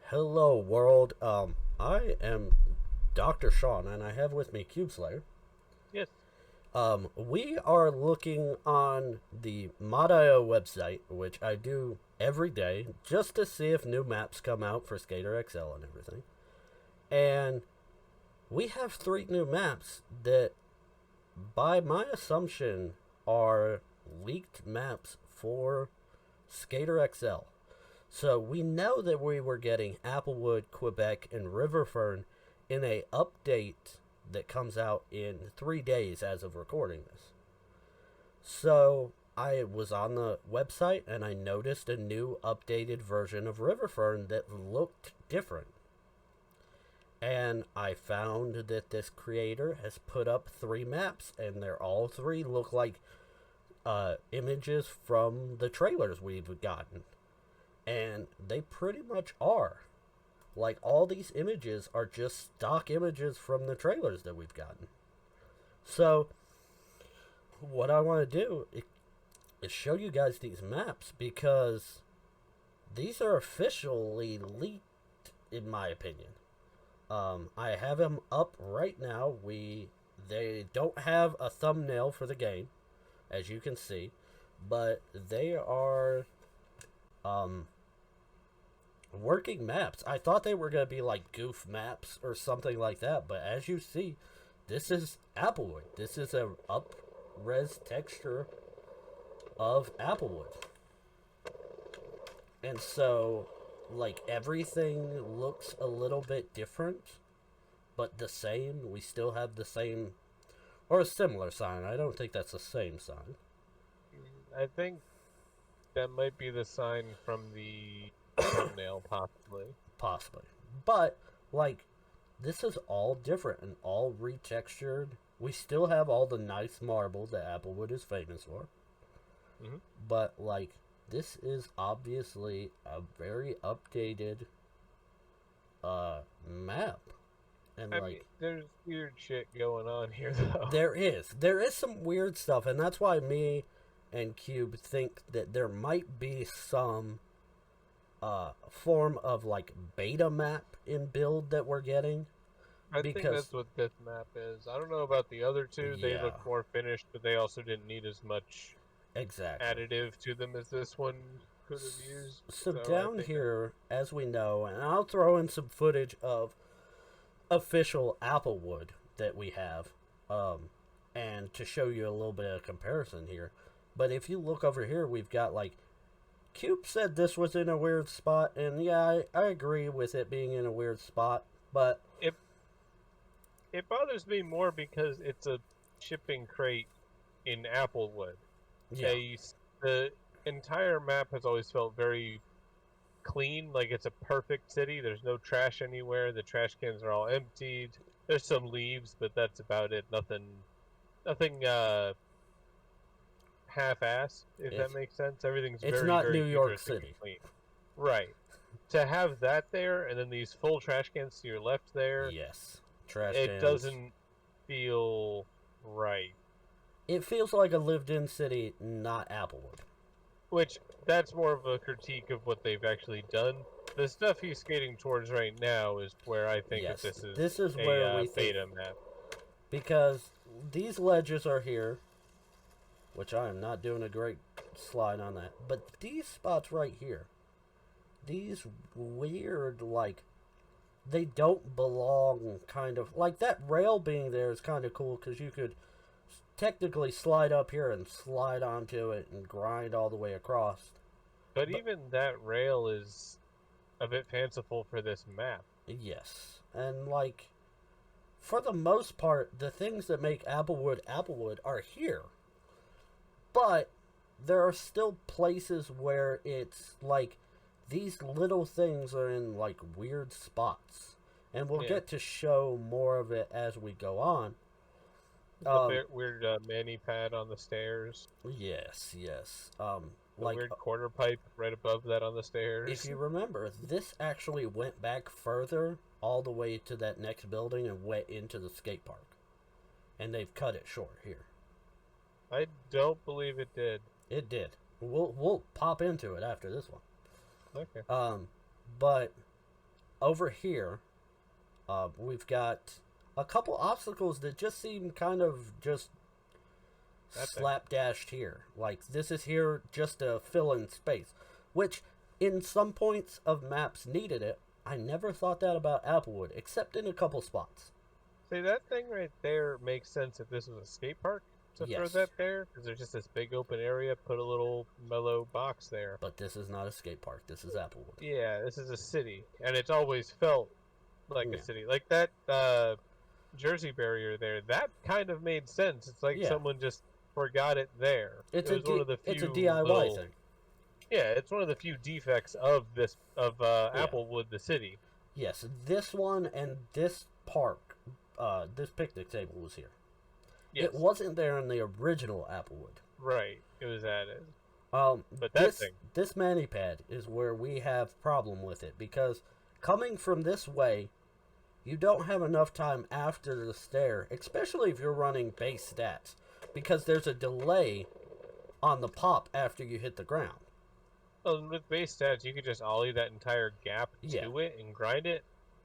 Hello, world. I am Dr. Sean, and I have with me Qubeslayer. Yes. We are looking on the Mod.io website, which I do every day, just to see if new maps come out for Skater XL and everything. And we have three new maps that, by my assumption, are leaked maps for Skater XL. So we know that we were getting Applewood, Quebec, and River Fern in a update that comes out in 3 days as of recording this. So I was on the website and I noticed a new updated version of River Fern that looked different. And I found that this creator has put up three maps, and they're all three look like images from the trailers we've gotten. And they pretty much are. Like, all these images are just stock images from the trailers that we've gotten. So, what I want to do is show you guys these maps, because these are officially leaked, in my opinion. I have them up right now. They don't have a thumbnail for the game, as you can see, but they are working maps. I thought they were going to be like goof maps or something like that, but as you see, this is Applewood. This is a up-res texture of Applewood. And so, like, everything looks a little bit different, but the same. We still have the same, or a similar sign. I don't think that's the same sign. I think that might be the sign from the thumbnail, possibly. Possibly. But, like, this is all different and all retextured. We still have all the nice marble that Applewood is famous for. Mm-hmm. But, like, this is obviously a very updated map. And, I mean, there's weird shit going on here, though. There is some weird stuff, and that's why me and Cube think that there might be some form of, like, beta map in build that we're getting. I think that's what this map is. I don't know about the other two. Yeah. They look more finished, but they also didn't need as much additive to them as this one could have used. So down here, as we know, and I'll throw in some footage of official Applewood that we have, and to show you a little bit of comparison here. But if you look over here, we've got, like, Cube said this was in a weird spot, and yeah, I agree with it being in a weird spot, but it bothers me more because it's a shipping crate in Applewood. yeah. The entire map has always felt very clean, like it's a perfect city. There's no trash anywhere. The trash cans are all emptied. There's some leaves, but that's about it. Nothing half-assed, if that makes sense. Everything's it's very, not very New York City. clean. Right. To have that there, and then these full trash cans to your left there, yes, trash it cans. doesn't feel right. It feels like a lived-in city, not Applewood. Which, that's more of a critique of what they've actually done. The stuff he's skating towards right now is where I think yes, that this is where we beta map. Because these ledges are here, which I am not doing a great slide on that. But these spots right here, these weird, like, they don't belong, kind of. Like, that rail being there is kind of cool, because you could technically slide up here and slide onto it and grind all the way across. But even that rail is a bit fanciful for this map. Yes. And, like, for the most part, the things that make Applewood Applewood are here. But there are still places where it's like these little things are in, like, weird spots. And we'll get to show more of it as we go on. The weird mani pad on the stairs. Yes. The Like, weird quarter pipe right above that on the stairs. if you remember, this actually went back further all the way to that next building and went into the skate park. And they've cut it short here. I don't believe it did. It did. We'll pop into it after this one. Okay. But over here, we've got a couple obstacles that just seem kind of just slapdashed here. Like, this is here just to fill in space, which in some points of maps needed it. I never thought that about Applewood, except in a couple spots. See, that thing right there makes sense if this was a skate park to throw Yes. that there, because there's just this big open area, put a little mellow box there. But this is not a skate park. This is Applewood. Yeah, this is a city, and it's always felt like Yeah. a city. Like that Jersey barrier there, that kind of made sense. It's like Yeah. someone just forgot it there. It's It was one of the few it's a DIY little- thing. Yeah, it's one of the few defects of this Applewood, the city. Yes, this one and this park, this picnic table was here. Yes. It wasn't there in the original Applewood. Right, it was added. But that this, thing. this mani-pad is where we have problem with it, because coming from this way, you don't have enough time after the stair, especially if you're running base stats, because there's a delay on the pop after you hit the ground. Well, with base stats, you could just ollie that entire gap Yeah. to it and grind it,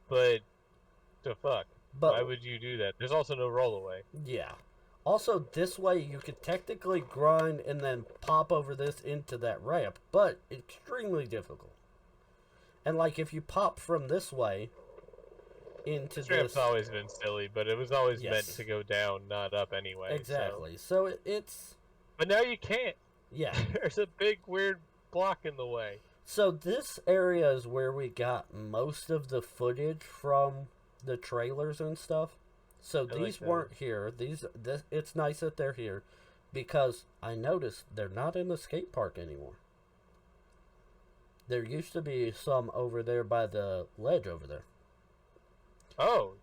but the fuck? But Why would you do that? There's also no rollaway. yeah. Also, this way you could technically grind and then pop over this into that ramp, but extremely difficult. And like if you pop from this way into This ramp's this, always been silly, but it was always meant Yes. to go down, not up anyway. so- exactly. So it's But now you can't. yeah. There's a big weird block in the way. So this area is where we got most of the footage from the trailers and stuff. So I like these that. weren't here. It's nice that they're here, because I noticed they're not in the skate park anymore. There used to be some over there by the ledge over there. Oh,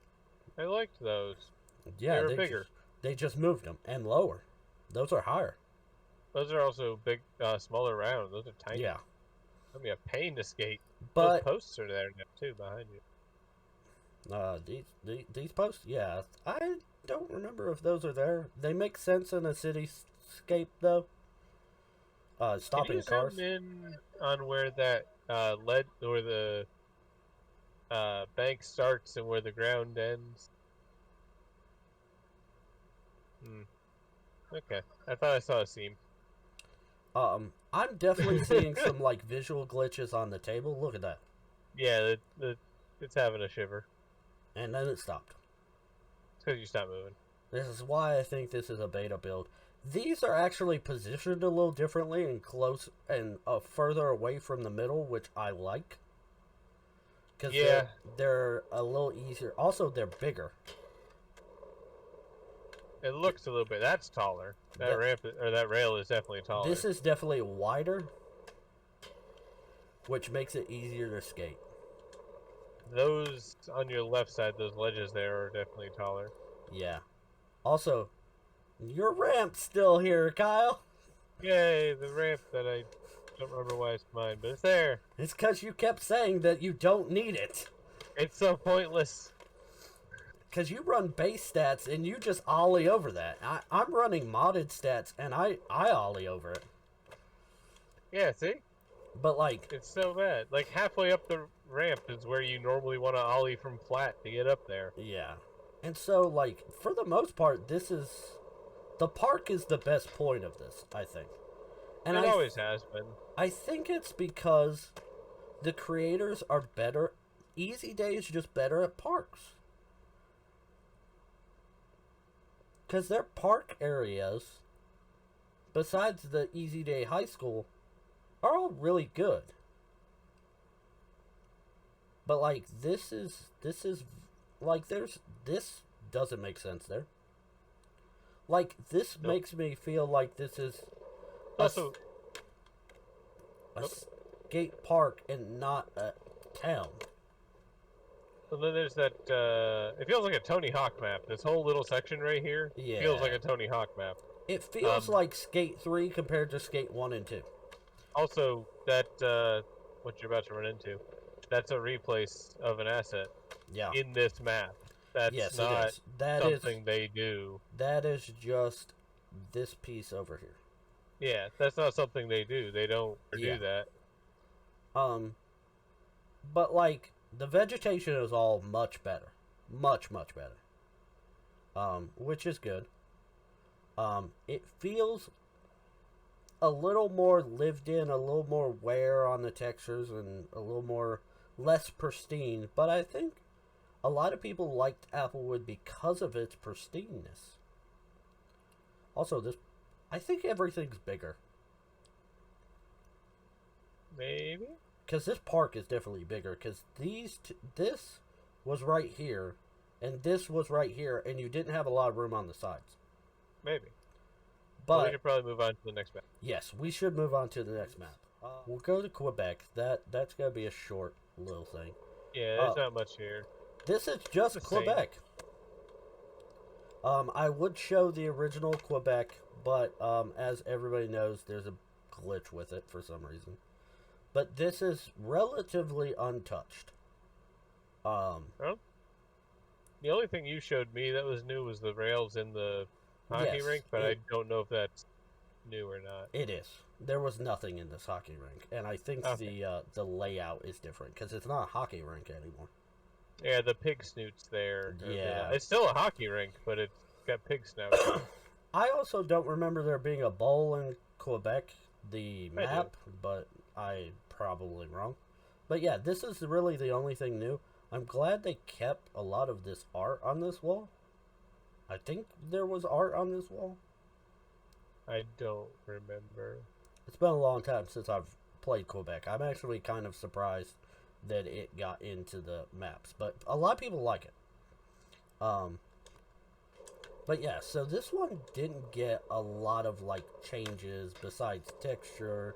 I liked those. Yeah, were they bigger. They just moved them and lower. Those are higher. Those are also big, smaller round. Those are tiny. Yeah, It'll be a pain to skate. but Those posts are there now too, behind you. these posts, yeah, I don't remember if those are there. They make sense in a cityscape though. Stopping Can you cars. zoom in on where that lead or the bank starts and where the ground ends? Okay, I thought I saw a seam. I'm definitely seeing some like visual glitches on the table. Look at that. Yeah, it's having a shiver. And then it stopped. It's because you stopped moving. This is why I think this is a beta build. These are actually positioned a little differently and close and further away from the middle, which I like. Because Yeah. they're a little easier. Also, they're bigger. It looks a little bit. That's taller. That Yeah. ramp or that rail is definitely taller. This is definitely wider, which makes it easier to skate. Those on your left side, those ledges there are definitely taller. Yeah. Also, your ramp's still here, Kyle. Yay, the ramp that I don't remember why it's mine, but it's there. It's because you kept saying that you don't need it. It's so pointless. Because you run base stats and you just ollie over that. I'm running modded stats and I ollie over it. Yeah, see? But like, It's so bad. Like halfway up the ramp is where you normally want to ollie from flat to get up there. yeah. And so like, for the most part, the park is the best point of this, I think. And It always has been. I think it's because the creators are better. Easy Day is just better at parks. Because their park areas, besides the Easy Day High School, are all really good. But like this is like this doesn't make sense there. Like this Nope. makes me feel like this is a, Also, a Nope. skate park and not a town. and then there's that, it feels like a Tony Hawk map. This whole little section right here feels like Yeah. a Tony Hawk map. It feels Um, like Skate 3 compared to Skate 1 and 2. Also, that, what you're about to run into, that's a replace of an asset Yeah. in this map. That's Yes, it not is. That something they do. that is just this piece over here. Yeah, that's not something they do. They don't Yeah. do that. But like The vegetation is all much better. Much, much better. Which is good. It feels a little more lived in, a little more wear on the textures, and a little more less pristine. But I think a lot of people liked Applewood because of its pristineness. Also, I think everything's bigger. Maybe? Because this park is definitely bigger. Because this was right here, and this was right here, and you didn't have a lot of room on the sides. Maybe. But we should probably move on to the next map. Yes, we should move on to the next map. We'll go to Quebec. That's gonna be a short little thing. Yeah, there's not much here. This is just Quebec. I would show the original Quebec, but as everybody knows, there's a glitch with it for some reason. But this is relatively untouched. Well, the only thing you showed me that was new was the rails in the hockey rink, but I don't know if that's new or not. It is. There was nothing in this hockey rink, and I think the layout is different because it's not a hockey rink anymore. Yeah, the pig snoots there. Yeah. It's still a hockey rink, but it's got pig snouts. I also don't remember there being a bowl in Quebec, the map, but I'm probably wrong. But yeah, this is really the only thing new. I'm glad they kept a lot of this art on this wall. I think there was art on this wall. I don't remember. It's been a long time since I've played Quebec. I'm actually kind of surprised that it got into the maps, but a lot of people like it. But yeah, so this one didn't get a lot of like changes besides texture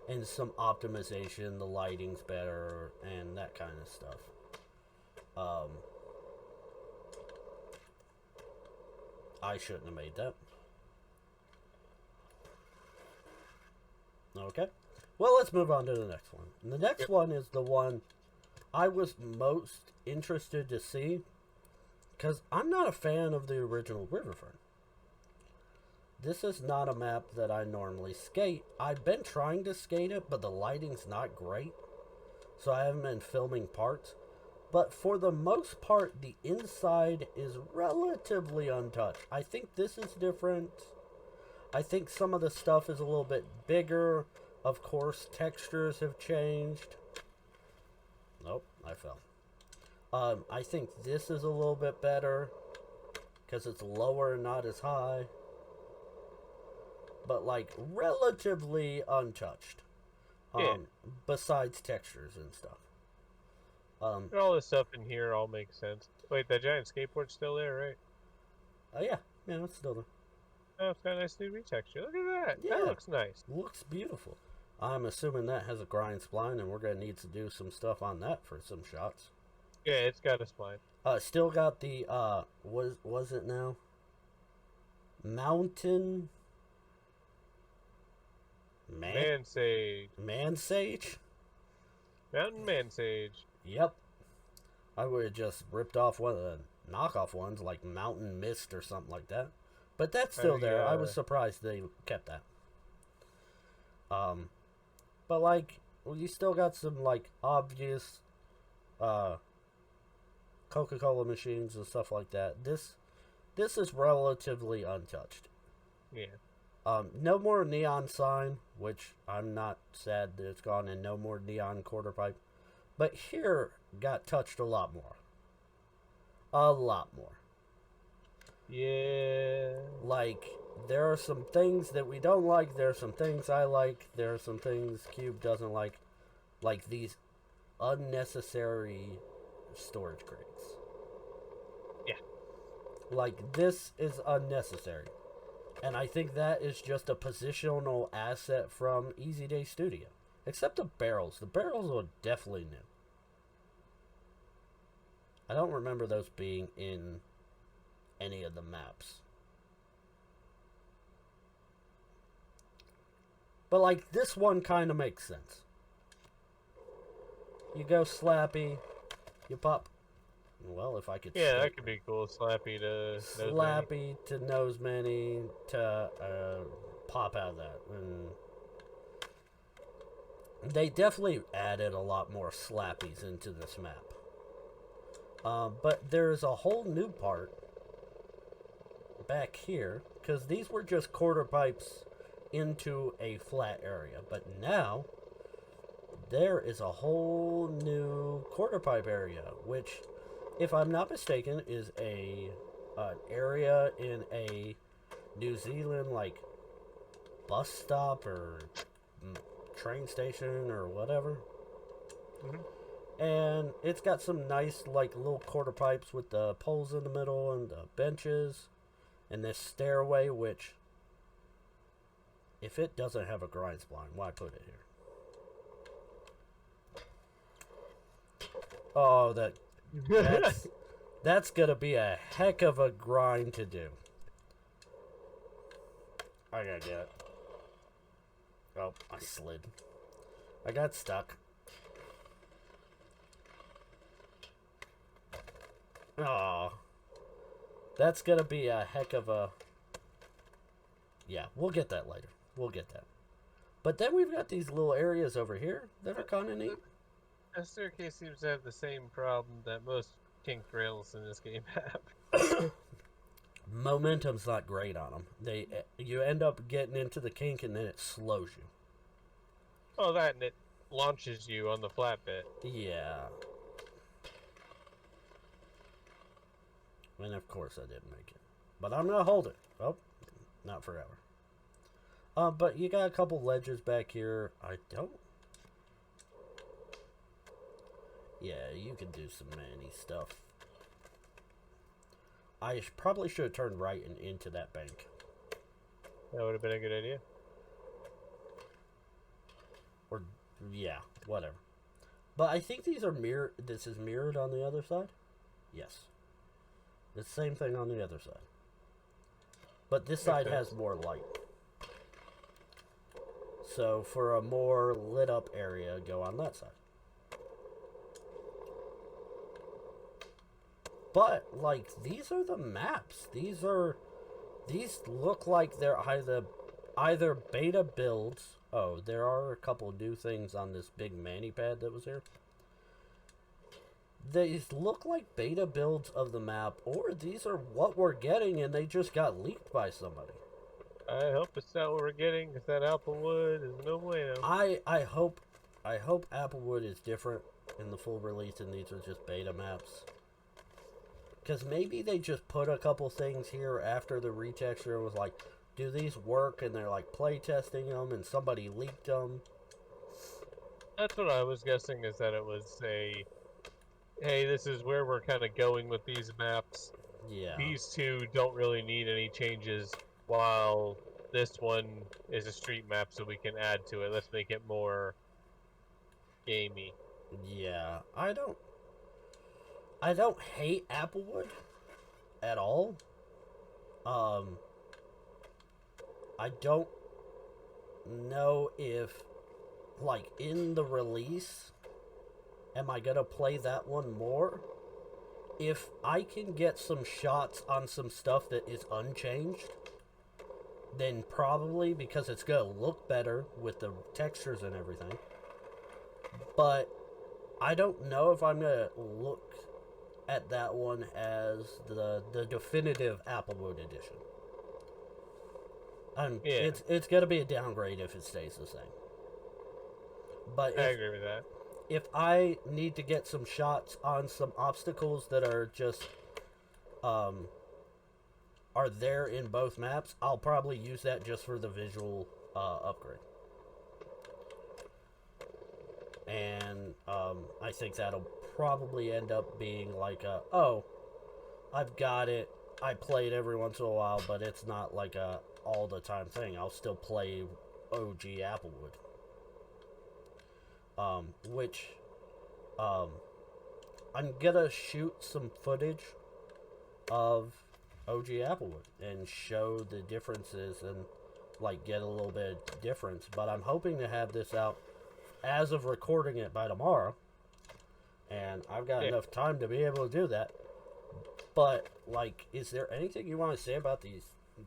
and some optimization. The lighting's better and that kind of stuff. I shouldn't have made that. Okay. Well, let's move on to the next one. And the next one is the one I was most interested to see, because I'm not a fan of the original River Fern. This is not a map that I normally skate. I've been trying to skate it, but the lighting's not great, so I haven't been filming parts. But for the most part, the inside is relatively untouched. I think this is different. I think some of the stuff is a little bit bigger. Of course, textures have changed. Nope, I fell. I think this is a little bit better because it's lower and not as high. But like relatively untouched. Besides textures and stuff. All this stuff in here all makes sense. Wait, that giant skateboard's still there, right? Oh yeah, it's still there. Oh, it's got a nice new retexture. Look at that. Yeah. That looks nice. Looks beautiful. I'm assuming that has a grind spline, and we're gonna need to do some stuff on that for some shots. Yeah, it's got a spline. Still got the was it now? Mountain Mansage. Mansage? Mountain Mansage. Yep. I would have just ripped off one of the knockoff ones, like Mountain Mist or something like that. But that's still there. I was surprised they kept that. But like, well, you still got some like obvious Coca-Cola machines and stuff like that. This is relatively untouched. Yeah. No more neon sign, which I'm not sad that it's gone, and no more neon quarter pipe. But here got touched a lot more. A lot more. Yeah. Like, there are some things that we don't like. There are some things I like. There are some things Cube doesn't like. Like these unnecessary storage crates. Yeah. Like, this is unnecessary. And I think that is just a positional asset from Easy Day Studio. Except the barrels. The barrels are definitely new. I don't remember those being in any of the maps. But like, this one kind of makes sense. You go Slappy, you pop. Well, if I could. Yeah, that could be cool. Slappy to Slappy to Nose Many to pop out of that. And they definitely added a lot more Slappies into this map. But there's a whole new part back here, because these were just quarter pipes into a flat area. But now, there is a whole new quarter pipe area, which, if I'm not mistaken, is an area in a New Zealand, like, bus stop or train station or whatever. And it's got some nice, like, little quarter pipes with the poles in the middle and the benches and this stairway, which, if it doesn't have a grind spline, why put it here? Oh, that's gonna be a heck of a grind to do. I gotta get it. Oh, I slid. I got stuck. Oh, that's gonna be a heck of a... Yeah, we'll get that later. We'll get that. But then we've got these little areas over here that are kind of neat. The staircase seems to have the same problem that most kinked rails in this game have. Momentum's not great on them. You end up getting into the kink and then it slows you. Oh, that, and it launches you on the flat bit. Yeah. And of course I didn't make it. But I'm gonna hold it. Oh, not forever. But you got a couple ledges back here. I don't... Yeah, you can do some many stuff. I probably should have turned right and into that bank. That would have been a good idea. Or, yeah, whatever. But I think these are mirrored. This is mirrored on the other side? Yes. The same thing on the other side. But this side has more light. So for a more lit up area, go on that side. But, like, these are the maps. These look like they're either beta builds. Oh, there are a couple new things on this big mani pad that was here. These look like beta builds of the map, or these are what we're getting and they just got leaked by somebody. I hope it's not what we're getting, because that Applewood is no bueno. I hope Applewood is different in the full release and these are just beta maps. Because maybe they just put a couple things here after the retexture and was like, do these work? And they're like play testing them and somebody leaked them. That's what I was guessing, is that it was a, hey, this is where we're kind of going with these maps. Yeah. These two don't really need any changes, while this one is a street map, so we can add to it. Let's make it more gamey. Yeah, I don't hate Applewood at all. I don't know if, like, in the release, am I gonna play that one more? If I can get some shots on some stuff that is unchanged, then probably, because it's gonna look better with the textures and everything. But I don't know if I'm gonna look at that one as the definitive Applewood edition. Yeah. It's gonna be a downgrade if it stays the same. But I agree with that. If I need to get some shots on some obstacles that are just are there in both maps, I'll probably use that just for the visual upgrade. And I think that'll probably end up being like oh, I've got it. I play it every once in a while, but it's not like a all the time thing. I'll still play OG Applewood. Which I'm gonna shoot some footage of OG Applewood and show the differences and like get a little bit of difference. But I'm hoping to have this out as of recording it by tomorrow, and I've got enough time to be able to do that. But like, is there anything you want to say about these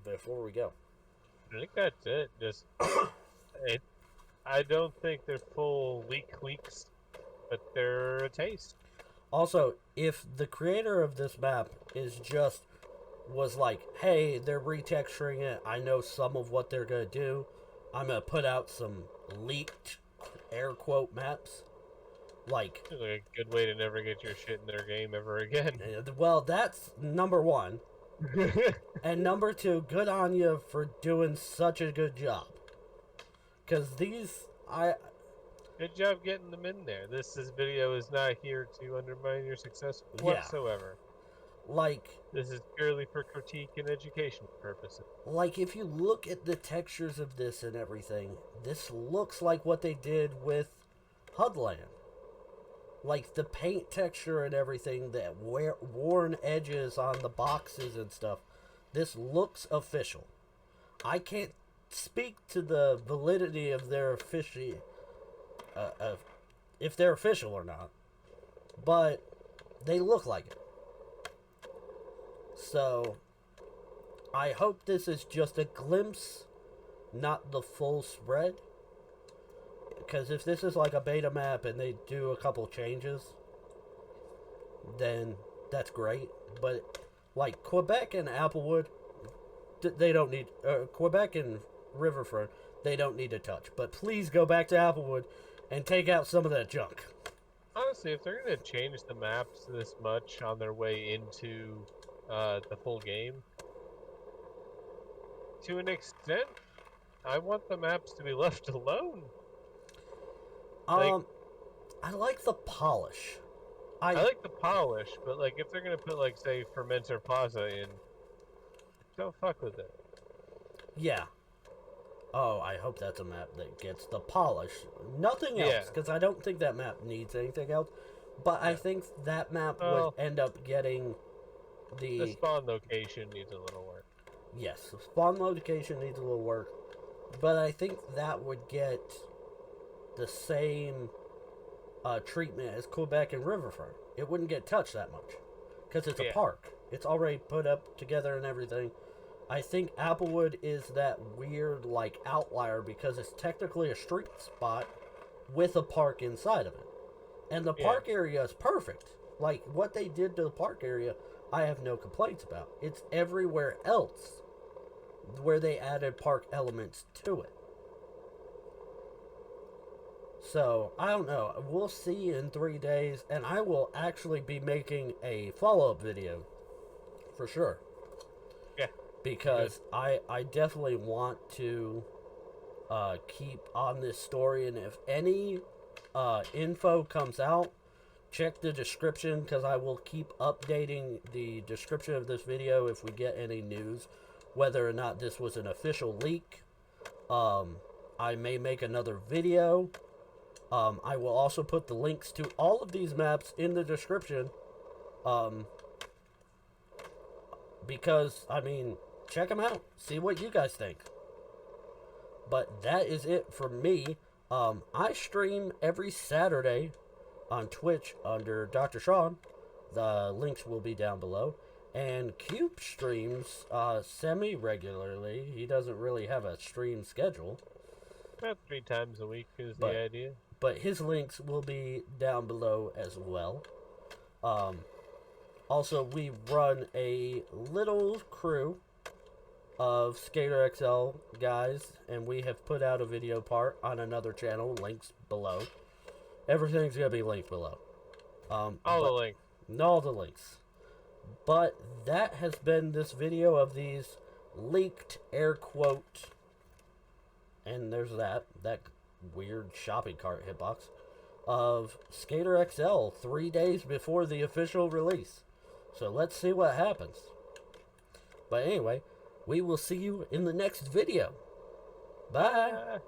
before we go? I think that's it. Just I don't think they're full leaks, but they're a taste. Also, if the creator of this map was like, hey, they're retexturing it, I know some of what they're gonna do, I'm gonna put out some leaked air quote maps. Like, It's like a good way to never get your shit in their game ever again. well, that's number one. And number two, good on you for doing such a good job. Because Good job getting them in there. This video is not here to undermine your success whatsoever. Like, this is purely for critique and education purposes. Like, if you look at the textures of this and everything, this looks like what they did with Hudland. Like, the paint texture and everything, the worn edges on the boxes and stuff, this looks official. I can't speak to the validity of their if they're official or not, but they look like it. So, I hope this is just a glimpse, not the full spread. Because if this is like a beta map and they do a couple changes, then that's great. But like Quebec and Applewood, they don't need Quebec and River Fern, they don't need to touch. But please go back to Applewood and take out some of that junk. Honestly, if they're going to change the maps this much on their way into the full game, to an extent, I want the maps to be left alone. I like the polish. I like the polish, but like if they're gonna put like say Fermenter Plaza in, don't fuck with it. Yeah. Oh, I hope that's a map that gets the polish. Nothing else, because I don't think that map needs anything else. But I think that map would end up getting the spawn location needs a little work. Yes, the spawn location needs a little work, but I think that would get the same treatment as Quebec and River Fern. It wouldn't get touched that much because it's a park. It's already put up together and everything. I think Applewood is that weird like outlier because it's technically a street spot with a park inside of it. And the park area is perfect. Like what they did to the park area, I have no complaints about. It's everywhere else where they added park elements to it. So, I don't know. We'll see in 3 days, and I will actually be making a follow-up video. For sure. Yeah. Because I definitely want to keep on this story, and if any info comes out, check the description, because I will keep updating the description of this video if we get any news, whether or not this was an official leak. I may make another video. I will also put the links to all of these maps in the description. Because, I mean, check them out. See what you guys think. But that is it for me. I stream every Saturday on Twitch under Dr. Sean. The links will be down below. And Cube streams semi-regularly. He doesn't really have a stream schedule. About 3 times a week is the idea. But his links will be down below as well. Also, we run a little crew of Skater XL guys, and we have put out a video part on another channel, links below. Everything's going to be linked below. All the links. All the links. But that has been this video of these leaked air quote, and there's that weird shopping cart hitbox of Skater XL 3 days before the official release. So let's see what happens. But anyway, we will see you in the next video. Bye.